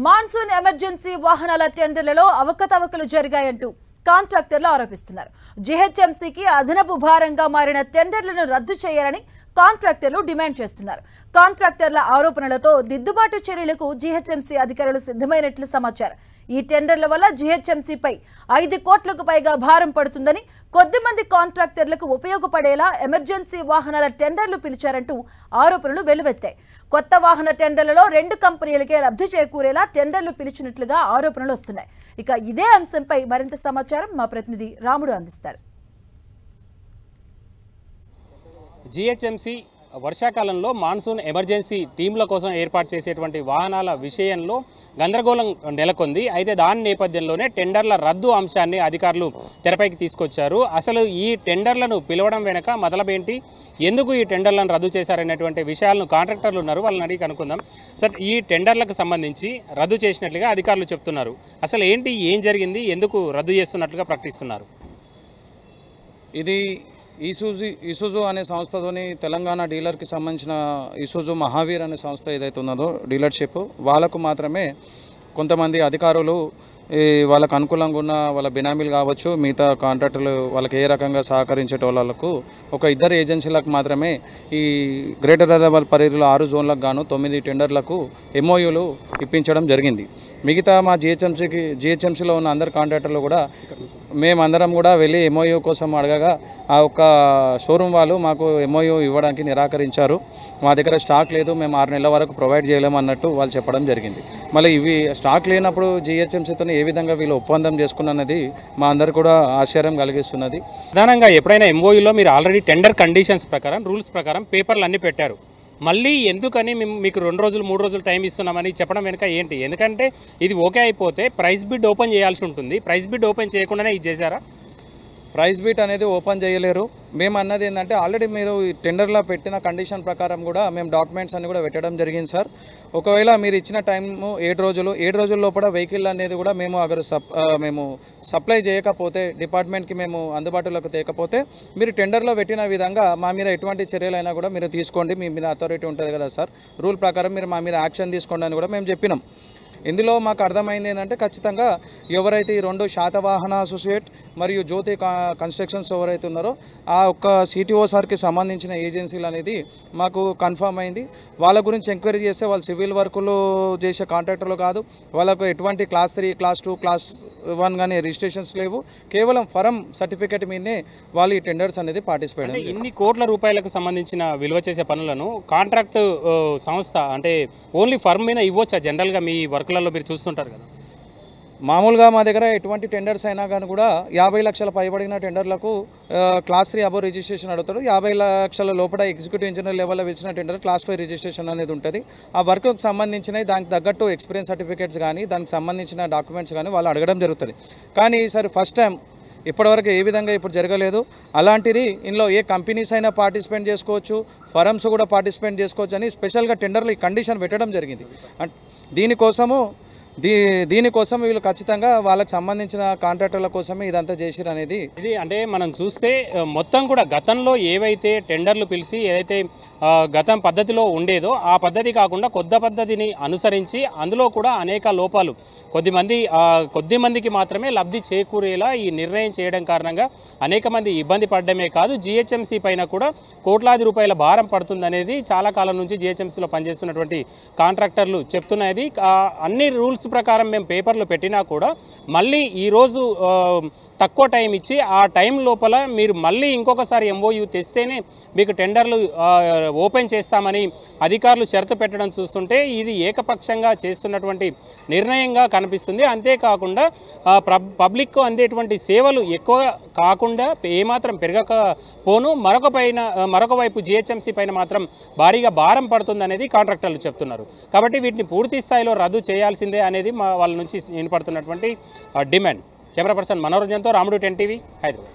Monsoon emergency వాహనాల టెండర్లలో అవకతవకలు జరిగాయంటూ కాంట్రాక్టర్లు ఆరోపిస్తున్నారు. జీహెచ్ఎంసీకి అదనపు భారంగా మారిన టెండర్లను రద్దు చేయాలని కాంట్రాక్టర్లు డిమాండ్ చేస్తున్నారు. కాంట్రాక్టర్ల ఆరోపణలతో దిద్దుబాటు చర్యలకు జీహెచ్ఎంసీ అధికారులు సిద్ధమైనట్లు సమాచారం. ఈ టెండర్ల వల్ల జీహెచ్ఎంసీపై 5 కోట్లకు పైగా భారం పడుతుందని, కొద్దిమంది కాంట్రాక్టర్లకు ఉపయోగపడేలా ఎమర్జెన్సీ వాహనాల టెండర్లు పిలిచారంటూ ఆరోపణలు వెల్లువెత్తాయి. కొత్త వాహన టెండర్లలో 2 కంపెనీలకే లబ్ధి చేకూరేలా టెండర్లు పిలిచినట్లుగా ఆరోపణలు వస్తున్నాయి. ఇక ఇదే అంశంపై మరింత సమాచారం మా ప్రతినిధి రాముడు అందిస్తారు. జీహెచ్ఎంసీ వర్షాకాలంలో మాన్సూన్ ఎమర్జెన్సీ టీంల కోసం ఏర్పాటు చేసేటువంటి వాహనాల విషయంలో గందరగోళం నెలకొంది. అయితే దాని నేపథ్యంలోనే టెండర్ల రద్దు అంశాన్ని అధికారులు తెరపైకి తీసుకొచ్చారు. అసలు ఈ టెండర్లను పిలవడం వెనక మొదలబేంటి, ఎందుకు ఈ టెండర్లను రద్దు చేశారనేటువంటి విషయాలను కాంట్రాక్టర్లు ఉన్నారు, వాళ్ళని అడిగి కనుక్కుందాం. సార్, ఈ టెండర్లకు సంబంధించి రద్దు చేసినట్లుగా అధికారులు చెప్తున్నారు. అసలు ఏంటి, ఏం జరిగింది, ఎందుకు రద్దు చేస్తున్నట్లుగా ప్రకటిస్తున్నారు? ఇది ఇసుజు అనే సంస్థతోని తెలంగాణ డీలర్కి సంబంధించిన ఇసుజు మహావీర్ అనే సంస్థ ఏదైతే ఉన్నదో డీలర్షిప్, వాళ్ళకు మాత్రమే కొంతమంది అధికారులు వాళ్ళకు అనుకూలంగా ఉన్న వాళ్ళ బినామీలు కావచ్చు, మిగతా కాంట్రాక్టర్లు వాళ్ళకి ఏ రకంగా సహకరించే వాళ్ళకు ఒక 2 ఏజెన్సీలకు మాత్రమే ఈ గ్రేటర్ హైదరాబాద్ పరిధిలో 6 జోన్లకు గాను 9 టెండర్లకు ఎంఓయూలు ఇప్పించడం జరిగింది. మిగతా మా జిహెచ్ఎంసీలో ఉన్న అందరు కాంట్రాక్టర్లు కూడా మేమందరం కూడా వెళ్ళి ఎంఓయూ కోసం అడగగా ఆ ఒక్క షోరూమ్ వాళ్ళు మాకు ఎంఓయూ ఇవ్వడానికి నిరాకరించారు. మా దగ్గర స్టాక్ లేదు, మేము 6 నెలల వరకు ప్రొవైడ్ చేయలేము అన్నట్టు వాళ్ళు చెప్పడం జరిగింది. మళ్ళీ ఇవి స్టాక్ లేనప్పుడు జిహెచ్ఎంసీతో ఏ విధంగా వీళ్ళు ఒప్పందం చేసుకున్నది మా అందరు కూడా ఆశ్చర్యం కలిగిస్తున్నది. ప్రధానంగా ఎప్పుడైనా ఎంఓయూలో మీరు ఆల్రెడీ టెండర్ కండిషన్స్ ప్రకారం, రూల్స్ ప్రకారం పేపర్లు అన్నీ పెట్టారు. మళ్ళీ ఎందుకని మీకు 2 రోజులు 3 రోజులు టైం ఇస్తున్నామని చెప్పడం వెనుక ఏంటి? ఎందుకంటే ఇది ఓకే అయిపోతే ప్రైస్ బిడ్ ఓపెన్ చేయాల్సి ఉంటుంది. ప్రైస్ బిడ్ ఓపెన్ చేయకుండానే ఇది చేశారా? ప్రైస్ బిడ్ అనేది ఓపెన్ చేయలేరు. మేము అన్నది ఏంటంటే ఆల్రెడీ మీరు టెండర్లో పెట్టిన కండిషన్ ప్రకారం కూడా మేము డాక్యుమెంట్స్ అన్ని కూడా పెట్టడం జరిగింది సార్. ఒకవేళ మీరు ఇచ్చిన టైము 7 రోజుల లోపల వెహికల్ అనేది కూడా మేము సప్లై చేయకపోతే, డిపార్ట్మెంట్కి మేము అందుబాటులోకి తేకపోతే మీరు టెండర్లో పెట్టిన విధంగా మా మీద ఎటువంటి చర్యలైనా కూడా మీరు తీసుకోండి, మీ మీద అథారిటీ ఉంటుంది కదా సార్, రూల్ ప్రకారం మీరు మా మీద యాక్షన్ తీసుకోండి అని కూడా మేము చెప్పినాం. ఇందులో మాకు అర్థమైంది ఏంటంటే ఖచ్చితంగా ఎవరైతే ఈ 2 శాతవాహన అసోసియేట్ మరియు జ్యోతి కన్స్ట్రక్షన్స్ ఎవరైతే ఉన్నారో ఆ ఒక్క సిటిఓ సార్కి సంబంధించిన ఏజెన్సీలు అనేది మాకు కన్ఫర్మ్ అయింది. వాళ్ళ గురించి ఎంక్వైరీ చేస్తే వాళ్ళు సివిల్ వర్కులు చేసే కాంట్రాక్టర్లు కాదు, వాళ్ళకు ఎటువంటి క్లాస్ 3, క్లాస్ 2, క్లాస్ 1 కానీ రిజిస్ట్రేషన్స్ లేవు. కేవలం ఫరం సర్టిఫికేట్ మీదనే వాళ్ళు ఈ టెండర్స్ అనేది పార్టిసిపేట్. ఇన్ని కోట్ల రూపాయలకు సంబంధించిన విలువ చేసే పనులను కాంట్రాక్ట్ సంస్థ అంటే ఓన్లీ ఫర్మ్ మీద ఇవ్వచ్చా? జనరల్గా మీ వర్క్లలో మీరు చూస్తుంటారు కదా. మామూలుగా మా దగ్గర ఎటువంటి టెండర్స్ అయినా కానీ కూడా 50 లక్షల పైబడిన టెండర్లకు క్లాస్ 3 అబో రిజిస్ట్రేషన్ అడుగుతాడు. 50 లక్షల లోపల ఎగ్జిక్యూటివ్ ఇంజనీర్ లెవెల్లో ఇచ్చిన టెండర్ క్లాస్ 5 రిజిస్ట్రేషన్ అనేది ఉంటుంది. ఆ వర్క్కి సంబంధించినవి దానికి తగ్గట్టు ఎక్స్పీరియన్స్ సర్టిఫికేట్స్ కానీ దానికి సంబంధించిన డాక్యుమెంట్స్ కానీ వాళ్ళు అడగడం జరుగుతుంది. కానీ ఈసారి ఫస్ట్ టైం ఇప్పటివరకు ఏ విధంగా ఇప్పుడు జరగలేదు. అలాంటిది ఇందులో ఏ కంపెనీస్ అయినా పార్టిసిపేట్ చేసుకోవచ్చు, ఫరమ్స్ కూడా పార్టిసిపేట్ చేసుకోవచ్చు అని స్పెషల్గా టెండర్లు ఈ కండిషన్ పెట్టడం జరిగింది. దీనికోసం వీళ్ళు ఖచ్చితంగా వాళ్ళకి సంబంధించిన కాంట్రాక్టర్ల కోసమే ఇదంతా చేసిరు అనేది. ఇది అంటే మనం చూస్తే మొత్తం కూడా గతంలో ఏవైతే టెండర్లు పిలిచి ఏదైతే గతం పద్ధతిలో ఉండేదో ఆ పద్ధతి కాకుండా కొత్త పద్ధతిని అనుసరించి అందులో కూడా అనేక లోపాలు, కొద్దిమందికి మాత్రమే లబ్ధి చేకూరేలా ఈ నిర్ణయం చేయడం కారణంగా అనేక మంది ఇబ్బంది పడడమే కాదు, జిహెచ్ఎంసీ పైన కూడా కోట్లాది రూపాయల భారం పడుతుందనేది చాలా కాలం నుంచి జిహెచ్ఎంసీలో పనిచేస్తున్నటువంటి కాంట్రాక్టర్లు చెప్తున్నది. అన్ని రూల్స్ ప్రకారం మేము పేపర్లు పెట్టినా కూడా మళ్ళీ ఈరోజు తక్కువ టైం ఇచ్చి ఆ టైం లోపల మీరు మళ్ళీ ఇంకొకసారి ఎంఓయూ తెస్తేనే మీకు టెండర్లు ఓపెన్ చేస్తామని అధికారులు షరతు పెట్టడం చూస్తుంటే ఇది ఏకపక్షంగా చేస్తున్నటువంటి నిర్ణయంగా కనిపిస్తుంది. అంతేకాకుండా పబ్లిక్కు అందేటువంటి సేవలు ఎక్కువ కాకుండా ఏమాత్రం పెరగకపోను, మరొక వైపు జిహెచ్ఎంసీ పైన మాత్రం భారీగా భారం పడుతుందనేది కాంట్రాక్టర్లు చెప్తున్నారు. కాబట్టి వీటిని పూర్తి స్థాయిలో రద్దు చేయాల్సిందే అనేది వాళ్ళ నుంచి వినపడుతున్నటువంటి డిమాండ్. కెమెరా పర్సన్ మనోరంజన్తో రాముడు, 10 టీవీ, హైదరాబాద్.